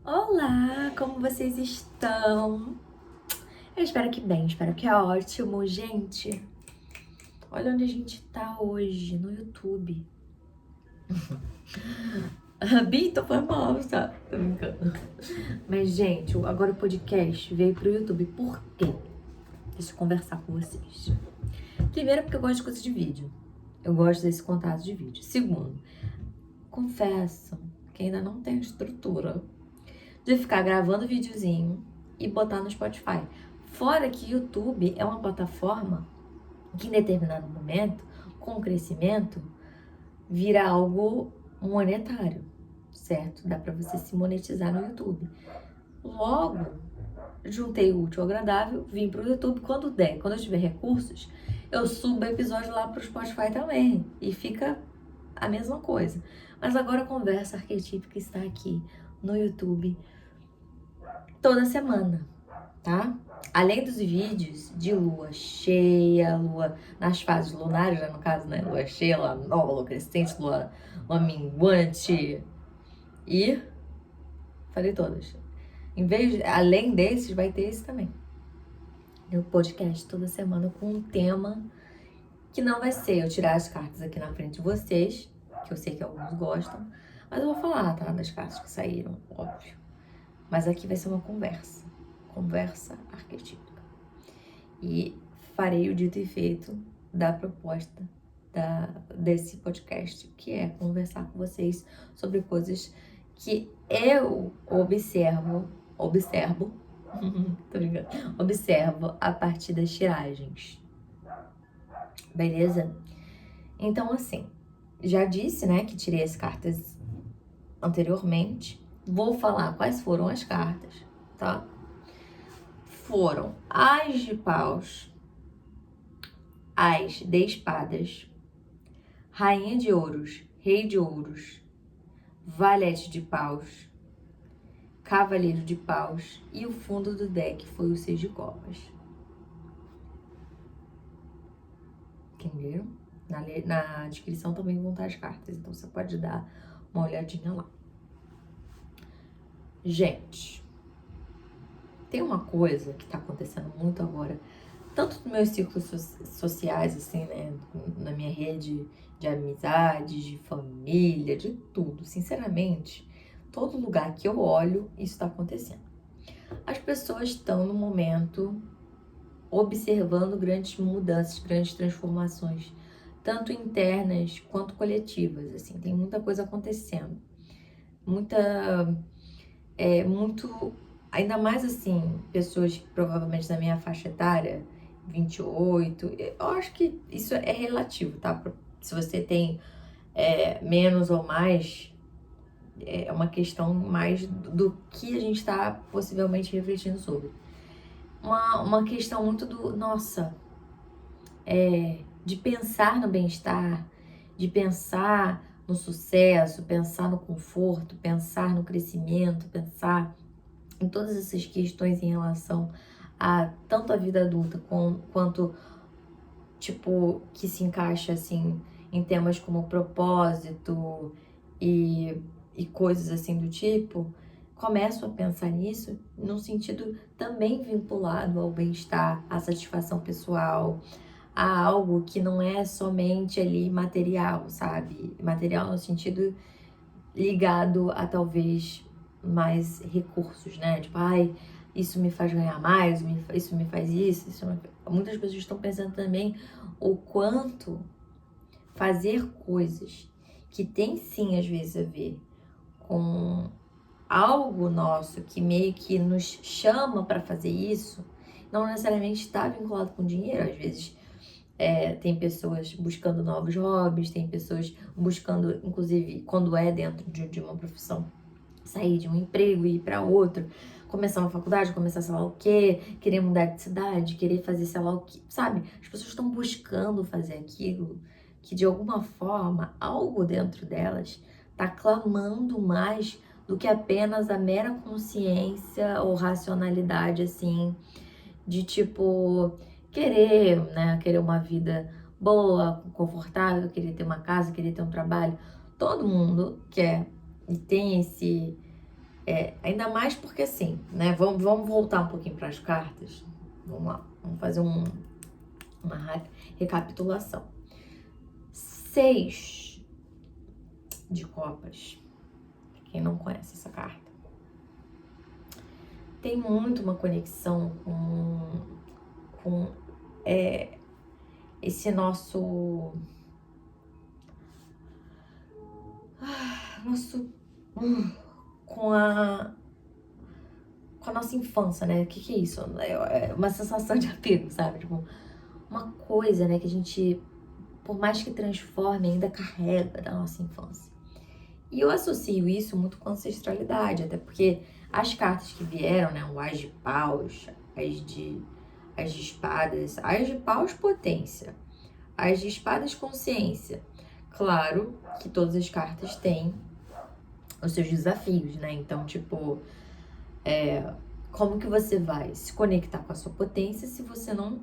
Olá, como vocês estão? Eu espero que bem, espero que é ótimo, gente. Olha onde a gente tá hoje, no YouTube. Bito, foi mal, tá? Tô brincando. Mas, gente, agora o podcast veio pro YouTube. Por quê? Deixa eu conversar com vocês. Primeiro, porque eu gosto de coisa de vídeo. Eu gosto desse contato de vídeo. Segundo, confesso que ainda não tenho estrutura de ficar gravando videozinho e botar no Spotify. Fora que YouTube é uma plataforma que em determinado momento, com o crescimento, vira algo monetário, certo? Dá para você se monetizar no YouTube. Logo, juntei o útil ao agradável, vim pro YouTube. Quando der, quando eu tiver recursos, eu subo o episódio lá pro Spotify também. E fica a mesma coisa. Mas agora a conversa arquetípica está aqui no YouTube toda semana, tá? Além dos vídeos de lua cheia, lua nas fases lunares, já no caso, né? Lua cheia, lua nova, lua crescente, lua minguante. E falei todas. Além desses, vai ter esse também. O podcast toda semana com um tema que não vai ser eu tirar as cartas aqui na frente de vocês, que eu sei que alguns gostam, mas eu vou falar, tá? Das cartas que saíram, óbvio. Mas aqui vai ser uma conversa arquetípica. E farei o dito e feito da proposta desse podcast, que é conversar com vocês sobre coisas que eu observo, tô brincando, observo a partir das tiragens, beleza? Então, assim, já disse, né, que tirei as cartas anteriormente, vou falar quais foram as cartas, tá? Foram as de paus, as de espadas, rainha de ouros, rei de ouros, valete de paus, cavaleiro de paus e o fundo do deck foi o seis de copas. Entenderam? Na descrição também vão estar as cartas, então você pode dar uma olhadinha lá. Gente, tem uma coisa que tá acontecendo muito agora, tanto nos meus círculos sociais, assim, né, na minha rede de amizades, de família, de tudo. Sinceramente, todo lugar que eu olho, isso tá acontecendo. As pessoas estão no momento observando grandes mudanças, grandes transformações, tanto internas quanto coletivas, assim, tem muita coisa acontecendo. Muito, ainda mais assim, pessoas que provavelmente da minha faixa etária, 28, eu acho que isso é relativo, tá? Se você tem menos ou mais, é uma questão mais do que a gente está possivelmente refletindo sobre. Uma questão muito de pensar no bem-estar, de pensar no sucesso, pensar no conforto, pensar no crescimento, pensar em todas essas questões em relação a tanto a vida adulta quanto, tipo, que se encaixa, assim, em temas como propósito e coisas assim do tipo, começo a pensar nisso num sentido também vinculado ao bem-estar, à satisfação pessoal, a algo que não é somente ali material, sabe? Material no sentido ligado a talvez mais recursos, né? Tipo, ai, isso me faz ganhar mais, isso me faz isso. Muitas pessoas estão pensando também o quanto fazer coisas que tem sim, às vezes, a ver com algo nosso que meio que nos chama para fazer isso, não necessariamente está vinculado com dinheiro. Às vezes tem pessoas buscando novos hobbies, tem pessoas buscando, inclusive, quando é dentro de uma profissão, sair de um emprego e ir para outro, começar uma faculdade, começar sei lá o quê, querer mudar de cidade, querer fazer sei lá o quê, sabe? As pessoas estão buscando fazer aquilo que, de alguma forma, algo dentro delas tá clamando mais do que apenas a mera consciência ou racionalidade, assim, de tipo querer, né, querer uma vida boa, confortável, querer ter uma casa, querer ter um trabalho. Todo mundo quer e tem Ainda mais porque assim, né? Vamos voltar um pouquinho para as cartas. Vamos lá, vamos fazer uma recapitulação. 6 de copas. Quem não conhece essa carta, tem muito uma conexão com esse nosso com a nossa infância, né? O que é isso? É uma sensação de apego, sabe? Tipo, uma coisa, né, que a gente, por mais que transforme, ainda carrega da nossa infância. E eu associo isso muito com ancestralidade, até porque as cartas que vieram, né, o As de Paus, as de espadas, As de Paus, potência, As de espadas, consciência. Claro que todas as cartas têm os seus desafios, né? Então, tipo, como que você vai se conectar com a sua potência se você não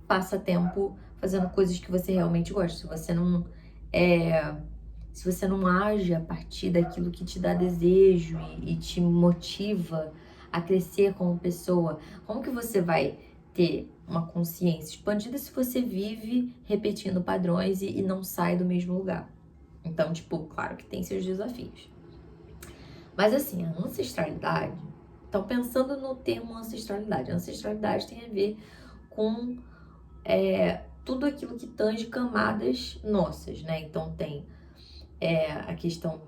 passa tempo fazendo coisas que você realmente gosta, se você não age a partir daquilo que te dá desejo e te motiva a crescer como pessoa, como que você vai ter uma consciência expandida se você vive repetindo padrões e não sai do mesmo lugar? Então, tipo, claro que tem seus desafios. Mas assim, a ancestralidade, então pensando no termo ancestralidade, a ancestralidade tem a ver com tudo aquilo que tange camadas nossas, né? Então tem a questão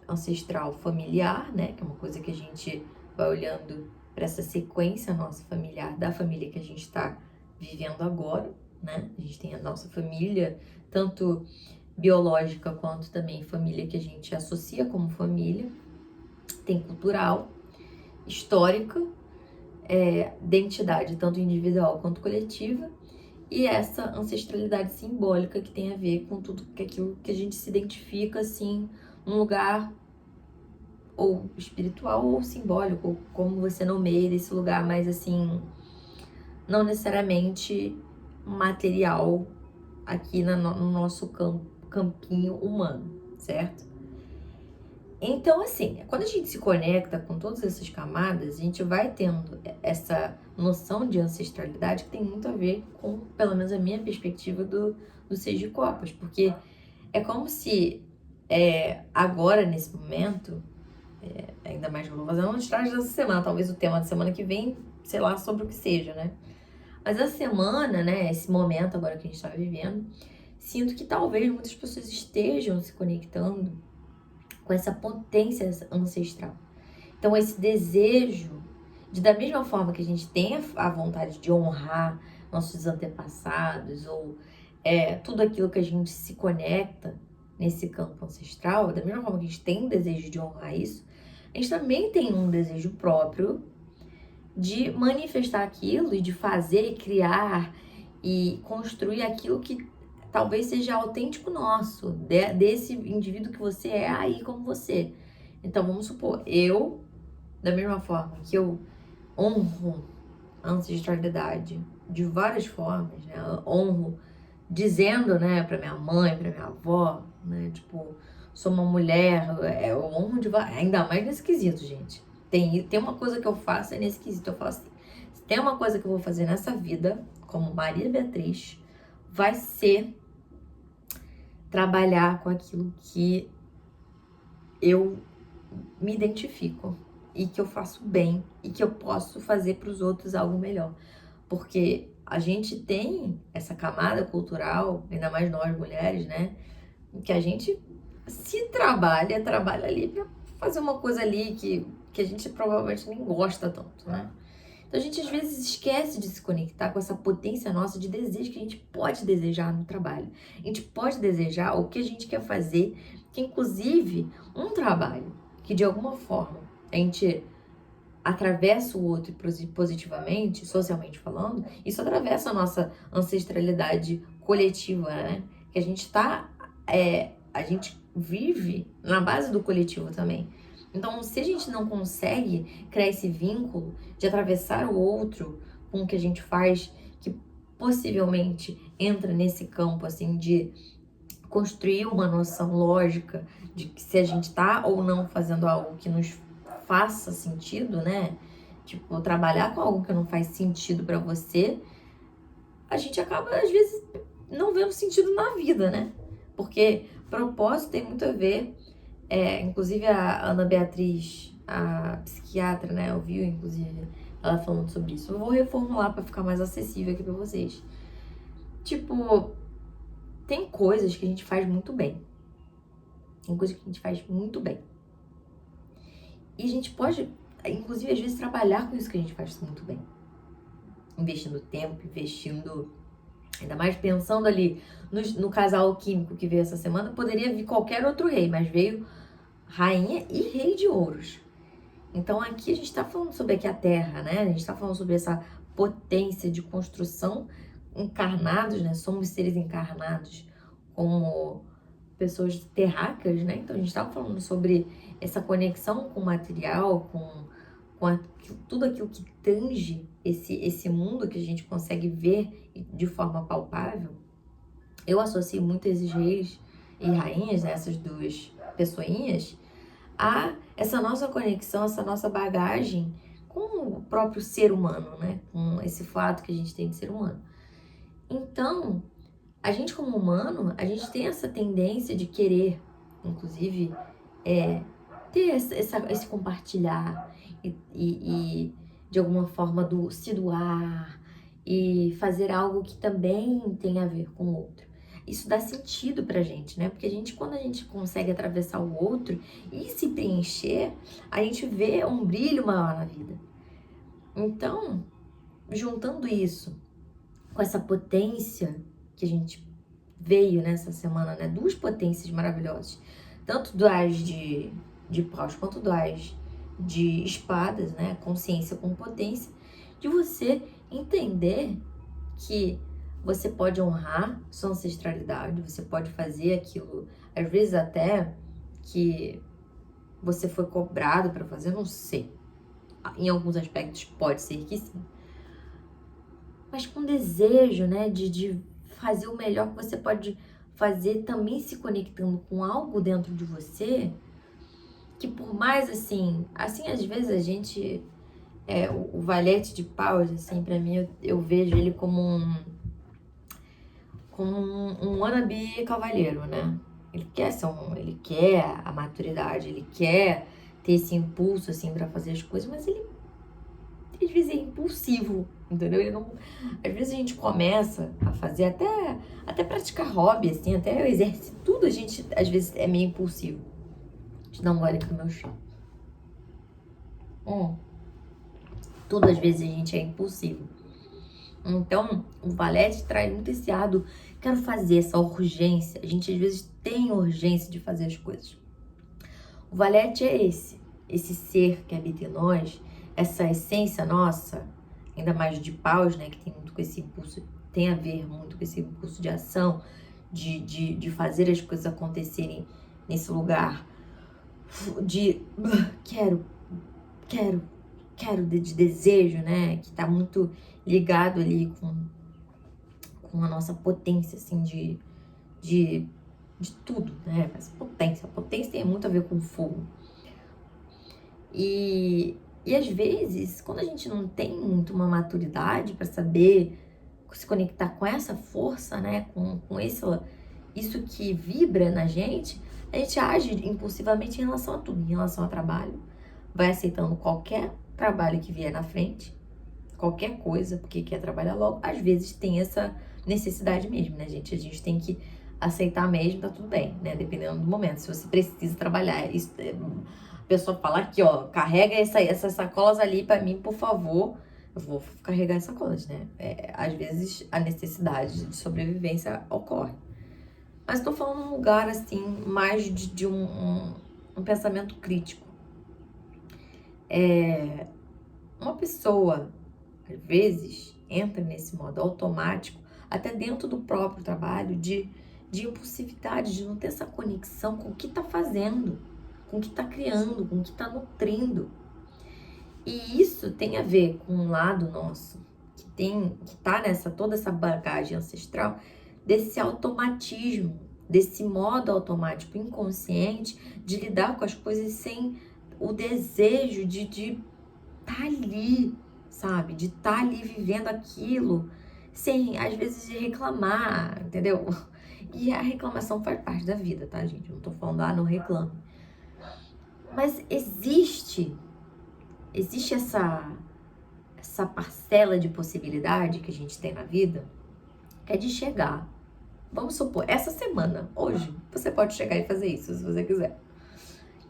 ancestral familiar, né? Que é uma coisa que a gente vai olhando para essa sequência nossa familiar, da família que a gente está vivendo agora, né? A gente tem a nossa família, tanto biológica quanto também família que a gente associa como família. Tem cultural, histórica, identidade tanto individual quanto coletiva, e essa ancestralidade simbólica que tem a ver com tudo aquilo que a gente se identifica, assim, num lugar ou espiritual ou simbólico, ou como você nomeia esse lugar, mas assim, não necessariamente material aqui no nosso campinho humano, certo? Então, assim, quando a gente se conecta com todas essas camadas, a gente vai tendo essa noção de ancestralidade que tem muito a ver com, pelo menos a minha perspectiva do 6 de copas, porque é como se agora, nesse momento, ainda mais que eu vou fazer uma astrologia dessa semana, talvez o tema da semana que vem, sei lá, sobre o que seja, né? Mas a semana, né, esse momento agora que a gente tá vivendo, sinto que talvez muitas pessoas estejam se conectando com essa potência ancestral. Então, esse desejo de, da mesma forma que a gente tem a vontade de honrar nossos antepassados, ou tudo aquilo que a gente se conecta nesse campo ancestral, da mesma forma que a gente tem um desejo de honrar isso, a gente também tem um desejo próprio de manifestar aquilo e de fazer, criar e construir aquilo que talvez seja autêntico nosso, desse indivíduo que você é aí como você. Então, vamos supor, eu, da mesma forma que eu honro a ancestralidade de várias formas, né? Eu honro dizendo, né, pra minha mãe, pra minha avó, né, tipo, sou uma mulher, eu honro ainda mais nesse quesito, gente. Tem uma coisa que eu faço, é nesse quesito, eu falo assim, se tem uma coisa que eu vou fazer nessa vida, como Maria Beatriz, vai ser trabalhar com aquilo que eu me identifico e que eu faço bem e que eu posso fazer para os outros algo melhor. Porque a gente tem essa camada cultural, ainda mais nós mulheres, né? Que a gente se trabalha ali para fazer uma coisa ali que a gente provavelmente nem gosta tanto, né? Então a gente às vezes esquece de se conectar com essa potência nossa de desejo que a gente pode desejar no trabalho. A gente pode desejar o que a gente quer fazer, que inclusive um trabalho que de alguma forma a gente atravessa o outro positivamente, socialmente falando, isso atravessa a nossa ancestralidade coletiva, né? Que a gente a gente vive na base do coletivo também. Então, se a gente não consegue criar esse vínculo de atravessar o outro com o que a gente faz, que possivelmente entra nesse campo, assim, de construir uma noção lógica de que se a gente tá ou não fazendo algo que nos faça sentido, né? Tipo, trabalhar com algo que não faz sentido pra você, a gente acaba, às vezes, não vendo sentido na vida, né? Porque propósito tem muito a ver, inclusive a Ana Beatriz, a psiquiatra, né? Eu vi, inclusive, ela falando sobre isso. Eu vou reformular pra ficar mais acessível aqui pra vocês. Tipo, tem coisas que a gente faz muito bem. Tem coisas que a gente faz muito bem. E a gente pode, inclusive, às vezes, trabalhar com isso que a gente faz muito bem. Investindo tempo, investindo... Ainda mais pensando ali no casal químico que veio essa semana, poderia vir qualquer outro rei, mas veio rainha e rei de ouros. Então aqui a gente tá falando sobre aqui a terra, né? A gente tá falando sobre essa potência de construção encarnados, né? Somos seres encarnados como pessoas terráqueas, né? Então a gente tava falando sobre essa conexão com o material, tudo aquilo que tange esse mundo que a gente consegue ver de forma palpável. Eu associo muito esses reis e rainhas, né, essas duas pessoinhas, a essa nossa conexão, essa nossa bagagem com o próprio ser humano, né? Com esse fato que a gente tem de ser humano. Então, a gente como humano, a gente tem essa tendência de querer, inclusive, ter esse compartilhar e de alguma forma se doar e fazer algo que também tem a ver com o outro. Isso dá sentido pra gente, né? Porque quando a gente consegue atravessar o outro e se preencher, a gente vê um brilho maior na vida. Então, juntando isso com essa potência que a gente veio nessa semana, né? Duas potências maravilhosas. Tanto do as de paus quanto do as de espadas, né? Consciência com potência. De você entender que você pode honrar sua ancestralidade, você pode fazer aquilo, às vezes até que você foi cobrado para fazer, não sei. Em alguns aspectos pode ser que sim. Mas com desejo, né, de fazer o melhor que você pode fazer, também se conectando com algo dentro de você, que por mais assim às vezes a gente, o valete de paus, assim, pra mim, eu vejo ele como um wannabe cavalheiro, né? Ele quer a maturidade, ele quer ter esse impulso, assim, pra fazer as coisas, mas ele às vezes é impulsivo, entendeu? Ele não... Às vezes a gente começa a fazer até praticar hobby, assim, até o exercício, tudo a gente às vezes é meio impulsivo. Deixa eu dar um gole aqui no meu chão. Tudo às vezes a gente é impulsivo. Então, o valete traz muito esse ar do quero fazer, essa urgência. A gente às vezes tem urgência de fazer as coisas. O valete é esse ser que habita em nós, essa essência nossa, ainda mais de paus, né, que tem muito com esse impulso, tem a ver muito com esse impulso de ação, de fazer as coisas acontecerem nesse lugar de quero, de desejo, né, que tá muito ligado ali com a nossa potência, assim, de tudo, né, essa potência. A potência tem muito a ver com fogo. E às vezes, quando a gente não tem muito uma maturidade para saber se conectar com essa força, né, com isso que vibra na gente, a gente age impulsivamente em relação a tudo, em relação ao trabalho, vai aceitando qualquer trabalho que vier na frente, qualquer coisa, porque quer trabalhar logo. Às vezes tem essa necessidade mesmo, né, gente? A gente tem que aceitar mesmo, tá tudo bem, né? Dependendo do momento. Se você precisa trabalhar, isso, a pessoa fala aqui, ó, carrega essas sacolas ali pra mim, por favor. Eu vou carregar as sacolas, né? Às vezes a necessidade de sobrevivência ocorre. Mas tô falando num lugar, assim, mais de um pensamento crítico. Uma pessoa, às vezes, entra nesse modo automático, até dentro do próprio trabalho, de impulsividade, de não ter essa conexão com o que tá fazendo, com o que tá criando, com o que tá nutrindo. E isso tem a ver com um lado nosso, que tá nessa toda essa bagagem ancestral, desse automatismo, desse modo automático inconsciente de lidar com as coisas sem o desejo de tá ali, sabe? De tá ali vivendo aquilo, sem, às vezes, de reclamar, entendeu? E a reclamação faz parte da vida, tá, gente? Eu não tô falando, não reclame. Mas existe essa parcela de possibilidade que a gente tem na vida, é de chegar. Vamos supor, essa semana, hoje, você pode chegar e fazer isso, se você quiser.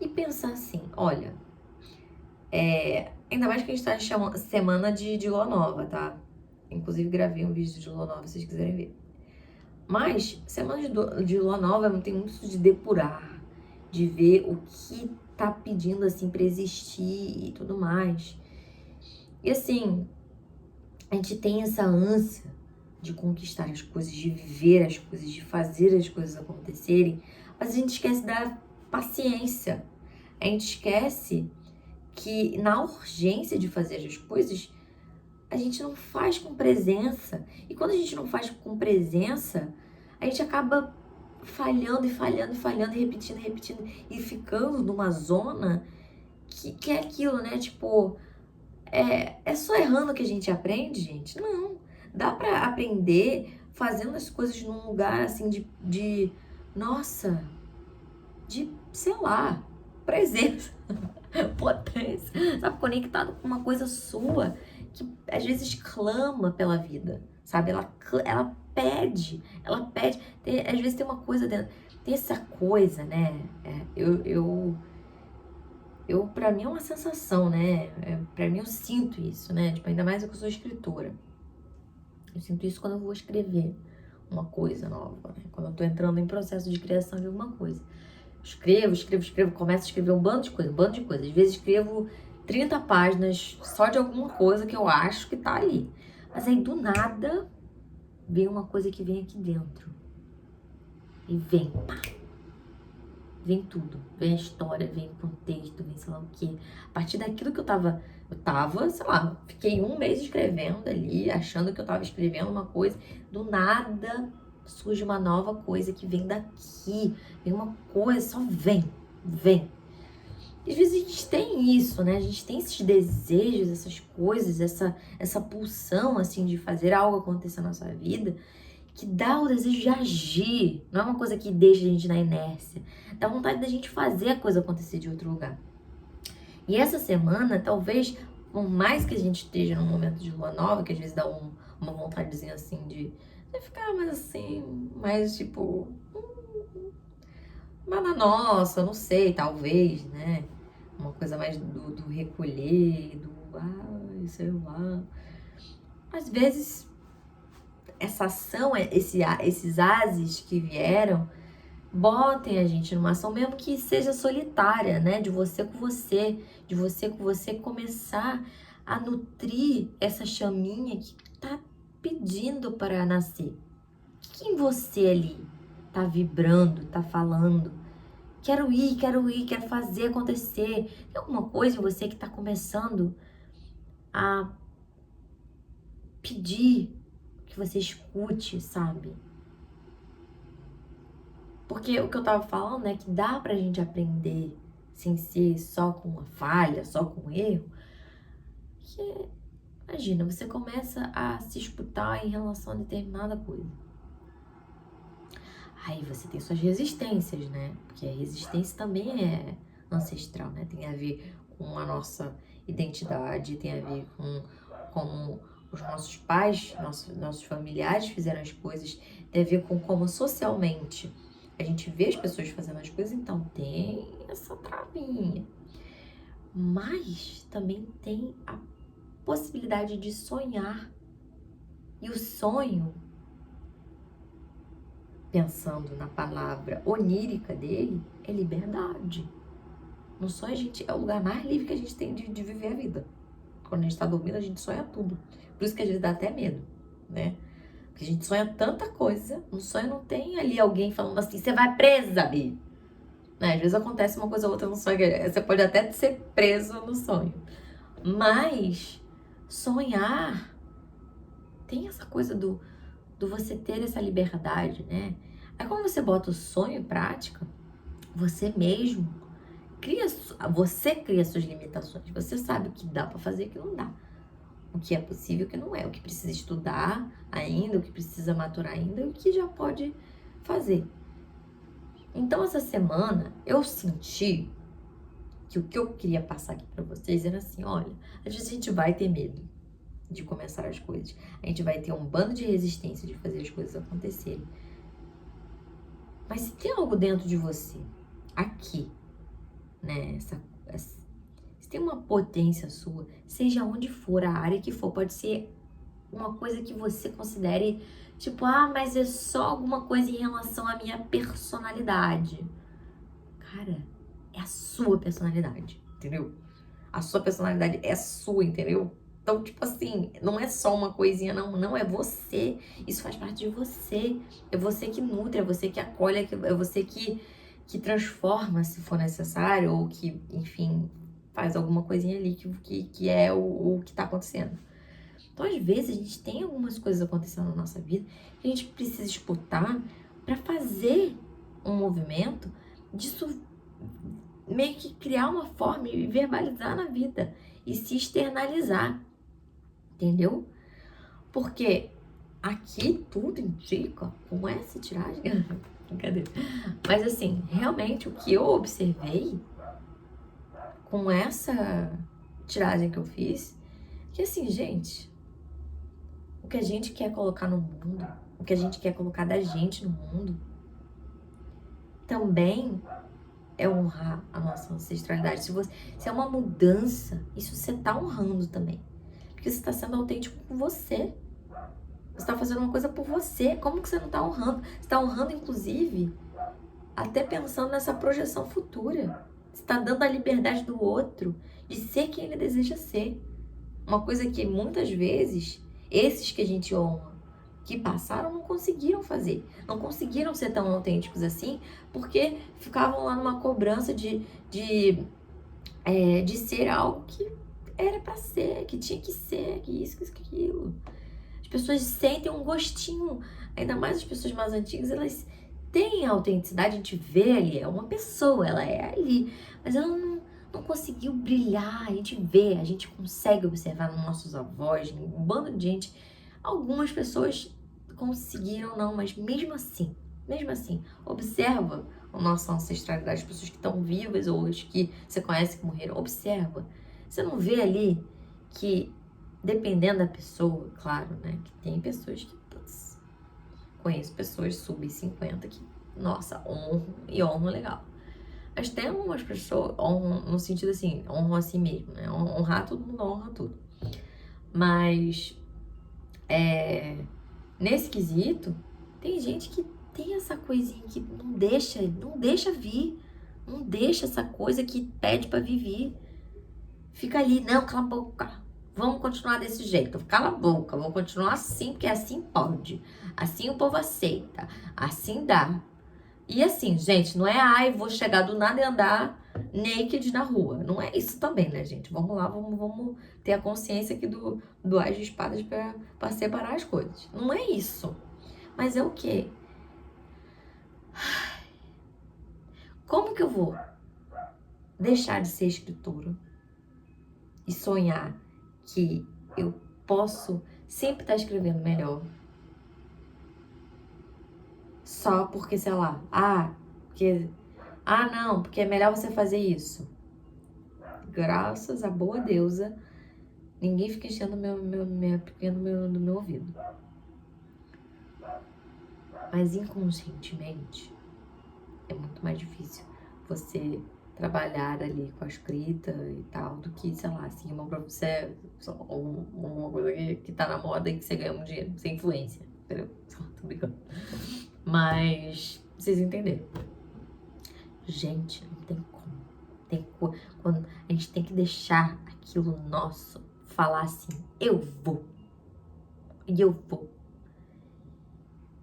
E pensar assim, olha, ainda mais que a gente tá em semana de lua nova, tá? Inclusive gravei um vídeo de lua nova, se vocês quiserem ver. Mas, semana de lua nova tem muito de depurar, de ver o que tá pedindo, assim, pra existir e tudo mais. E assim, a gente tem essa ânsia de conquistar as coisas, de viver as coisas, de fazer as coisas acontecerem, mas a gente esquece da paciência. A gente esquece que na urgência de fazer as coisas, a gente não faz com presença. E quando a gente não faz com presença, a gente acaba falhando e falhando e falhando, e repetindo, e ficando numa zona que é aquilo, né? Tipo, é só errando que a gente aprende, gente? Não. Dá pra aprender fazendo as coisas num lugar assim nossa, sei lá, presença, potência, sabe? Conectado com uma coisa sua que às vezes clama pela vida, sabe? Ela pede. Às vezes tem uma coisa dentro, tem essa coisa, né? Pra mim é uma sensação, né? Pra mim eu sinto isso, né? Tipo, ainda mais eu que sou escritora. Eu sinto isso quando eu vou escrever uma coisa nova, né? Quando eu tô entrando em processo de criação de alguma coisa. Escrevo, começo a escrever um bando de coisa. Às vezes escrevo 30 páginas só de alguma coisa que eu acho que tá ali. Mas aí do nada vem uma coisa que vem aqui dentro. E vem, pá. Vem tudo. Vem a história, vem o contexto, vem sei lá o quê. A partir daquilo que eu tava, sei lá, fiquei um mês escrevendo ali, achando que eu tava escrevendo uma coisa. Do nada surge uma nova coisa que vem daqui. Vem uma coisa, só vem. E às vezes a gente tem isso, né? A gente tem esses desejos, essas coisas, essa pulsão, assim, de fazer algo acontecer na nossa vida, que dá o desejo de agir. Não é uma coisa que deixa a gente na inércia. Dá vontade da gente fazer a coisa acontecer de outro lugar. E essa semana, talvez, por mais que a gente esteja num momento de lua nova, que às vezes dá uma vontadezinha assim de ficar mais assim, mais tipo, mas na nossa, não sei, talvez, né? Uma coisa mais do recolher, sei lá. Às vezes, essa ação, esses ases que vieram, botem a gente numa ação, mesmo que seja solitária, né? De você com você começar a nutrir essa chaminha que tá pedindo para nascer. O que em você ali tá vibrando, tá falando? Quero ir, quero fazer acontecer. Tem alguma coisa em você que tá começando a pedir que você escute, sabe? Porque o que eu tava falando é que dá pra gente aprender sem ser só com uma falha, só com um erro. Que, imagina, você começa a se escutar em relação a determinada coisa. Aí você tem suas resistências, né? Porque a resistência também é ancestral, né? Tem a ver com a nossa identidade, tem a ver com como os nossos pais, nossos familiares fizeram as coisas, tem a ver com como socialmente a gente vê as pessoas fazendo as coisas, então tem essa travinha. Mas também tem a possibilidade de sonhar. E o sonho, pensando na palavra onírica dele, é liberdade. No sonho, é o lugar mais livre que a gente tem de viver a vida. Quando a gente tá dormindo, a gente sonha tudo. Por isso que às vezes dá até medo, né? Porque a gente sonha tanta coisa. No sonho não tem ali alguém falando assim, você vai presa, Bi. Né? Às vezes acontece uma coisa ou outra no sonho. Você pode até ser preso no sonho. Mas sonhar tem essa coisa do você ter essa liberdade, né? Aí quando você bota o sonho em prática, você mesmo você cria suas limitações. Você sabe o que dá pra fazer e o que não dá. O que é possível e o que não é. O que precisa estudar ainda, o que precisa maturar ainda e o que já pode fazer. Então, essa semana, eu senti que o que eu queria passar aqui pra vocês era assim, olha, às vezes a gente vai ter medo de começar as coisas. A gente vai ter um bando de resistência de fazer as coisas acontecerem. Mas se tem algo dentro de você, aqui, né, se tem uma potência sua, seja onde for, a área que for, pode ser uma coisa que você considere, tipo, mas é só alguma coisa em relação à minha personalidade. Cara, é a sua personalidade, entendeu? A sua personalidade é sua, entendeu? Então, tipo assim, não é só uma coisinha, não, é você. Isso faz parte de você. É você que nutre, é você que acolhe, é você que transforma, se for necessário, ou que, enfim, faz alguma coisinha ali que é o que tá acontecendo. Então, às vezes, a gente tem algumas coisas acontecendo na nossa vida que a gente precisa escutar para fazer um movimento disso meio que criar uma forma e verbalizar na vida e se externalizar, entendeu? Porque aqui tudo indica, com essa tiragem, brincadeira, mas assim, realmente o que eu observei com essa tiragem que eu fiz, que assim, gente, o que a gente quer colocar no mundo, o que a gente quer colocar da gente no mundo, também é honrar a nossa ancestralidade. Se é uma mudança, isso você tá honrando também. Porque você tá sendo autêntico com você. Você tá fazendo uma coisa por você. Como que você não tá honrando? Você tá honrando, inclusive, até pensando nessa projeção futura. Você tá dando a liberdade do outro de ser quem ele deseja ser. Uma coisa que muitas vezes, esses que a gente honra, que passaram, não conseguiram fazer. Não conseguiram ser tão autênticos assim, porque ficavam lá numa cobrança de ser algo que era pra ser, que tinha que ser, que isso, que aquilo. As pessoas sentem um gostinho, ainda mais as pessoas mais antigas, elas têm a autenticidade, a gente vê ali, é uma pessoa, ela é ali, mas ela não conseguiu brilhar, a gente vê, a gente consegue observar nos nossos avós, um bando de gente. Algumas pessoas conseguiram não, mas mesmo assim, observa a nossa ancestralidade, as pessoas que estão vivas ou as que você conhece que morreram, observa. Você não vê ali que, dependendo da pessoa, claro, né, que tem pessoas que, putz, conheço pessoas sub-50 que, nossa, honram legal. Mas tem algumas pessoas, honram no sentido assim, honram assim mesmo, né, honrar todo mundo, honra tudo. Mas, nesse quesito, tem gente que tem essa coisinha que não deixa vir, não deixa essa coisa que pede pra viver. Fica ali, não, cala a boca, vamos continuar desse jeito, cala a boca, vamos continuar assim, porque assim pode, assim o povo aceita, assim dá. E assim, gente, não é, vou chegar do nada e andar naked na rua. Não é isso também, né, gente? Vamos lá, vamos ter a consciência aqui do Ás de Espadas pra separar as coisas. Não é isso. Mas é o quê? Como que eu vou deixar de ser escritora e sonhar que eu posso sempre estar escrevendo melhor? Só porque, sei lá, porque é melhor você fazer isso. Graças à boa deusa, ninguém fica enchendo do meu ouvido. Mas inconscientemente, é muito mais difícil você trabalhar ali com a escrita e tal, do que, sei lá, assim, uma profissão, uma coisa que tá na moda e que você ganha um dinheiro, sem influência, entendeu? Tô brincando. Mas, vocês entenderam. Gente, não tem como. Quando a gente tem que deixar aquilo nosso falar assim, eu vou. E eu vou.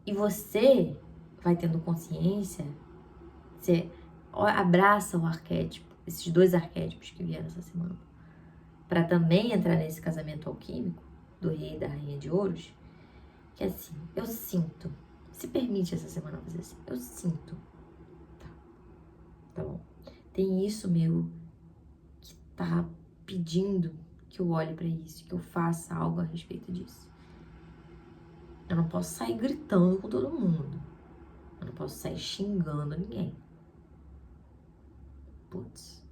E você vai tendo consciência, você abraça o arquétipo, esses dois arquétipos que vieram essa semana, para também entrar nesse casamento alquímico do rei e da rainha de ouros, que é assim, eu sinto, se permite essa semana fazer assim, eu sinto, tá bom? Tem isso meu que tá pedindo que eu olhe pra isso, que eu faça algo a respeito disso. Eu não posso sair gritando com todo mundo. Eu não posso sair xingando ninguém. Putz,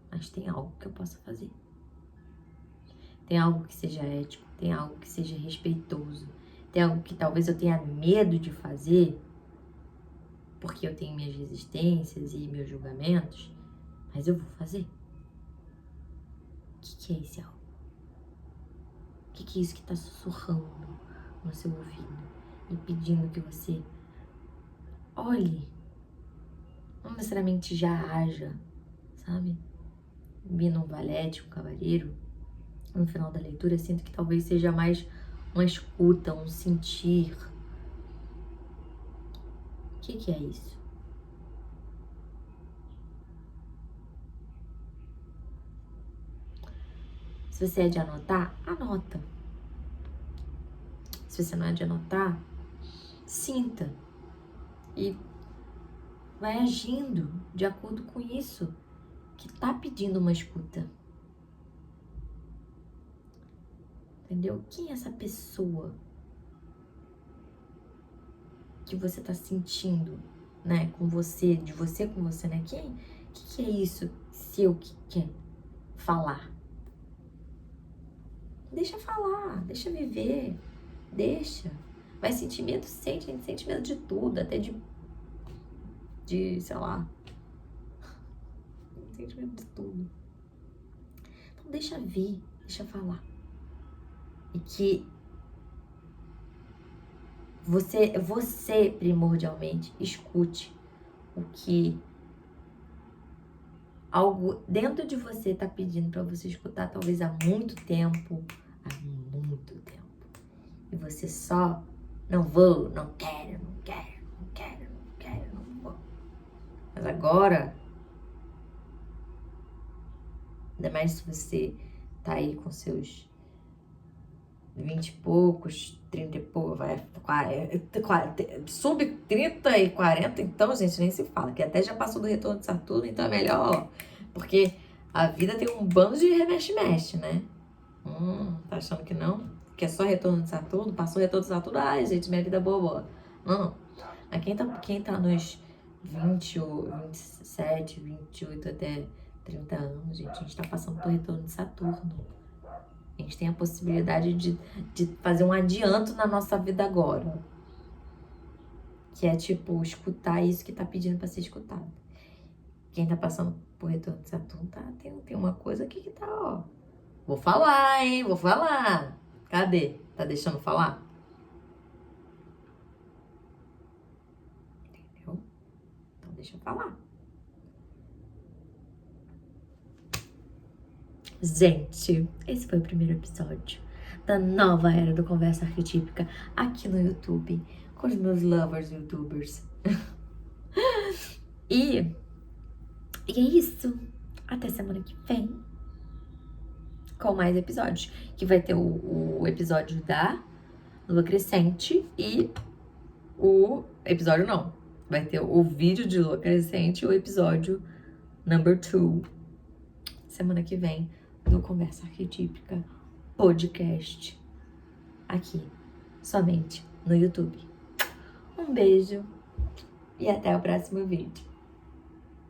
mas tem algo que eu possa fazer. Tem algo que seja ético, tem algo que seja respeitoso, tem algo que talvez eu tenha medo de fazer, porque eu tenho minhas resistências e meus julgamentos, mas eu vou fazer. O que é esse algo? O que é isso que está sussurrando no seu ouvido e pedindo que você olhe, não necessariamente já haja, sabe? Vindo um valete, um cavaleiro, no final da leitura, eu sinto que talvez seja mais uma escuta, um sentir. O que é isso? Se você é de anotar, anota. Se você não é de anotar, sinta. E vai agindo de acordo com isso que tá pedindo uma escuta. Entendeu? Quem é essa pessoa que você tá sentindo, né? Com você, de você com você, né? O que é isso seu que quer falar? Deixa falar, deixa viver, deixa. Vai sentir medo, sente, a gente sente medo de tudo, até de sei lá, sente medo de tudo. Então deixa vir, deixa falar. E que você primordialmente escute o que algo dentro de você tá pedindo para você escutar, talvez há muito tempo. E você só não vou, não quero, não vou. Mas agora, ainda mais se você tá aí com seus 20 e poucos, 30 e poucos, sub 30 e 40, então, gente, nem se fala, que até já passou do retorno de Saturno, então é melhor, porque a vida tem um bando de remexe-mexe, né? Tá achando que não? Que é só retorno de Saturno? Passou o retorno de Saturno, ai, gente, minha vida é boa. Não. Mas quem tá nos 20, 27, 28 até 30 anos, gente, a gente tá passando por retorno de Saturno. A gente tem a possibilidade de fazer um adianto na nossa vida agora. Que é, tipo, escutar isso que tá pedindo pra ser escutado. Quem tá passando por retorno de Saturno, tem uma coisa aqui que tá, ó. Vou falar, hein? Vou falar. Cadê? Tá deixando falar? Entendeu? Então deixa eu falar. Gente, esse foi o primeiro episódio da nova era do Conversa Arquetípica aqui no YouTube, com os meus lovers youtubers. E é isso. Até semana que vem com mais episódios. Que vai ter o episódio da Lua Crescente e o episódio não. Vai ter o vídeo de Lua Crescente e o episódio number 2. Semana que vem do Conversa Arquetípica Podcast. Aqui, somente no YouTube. Um beijo e até o próximo vídeo.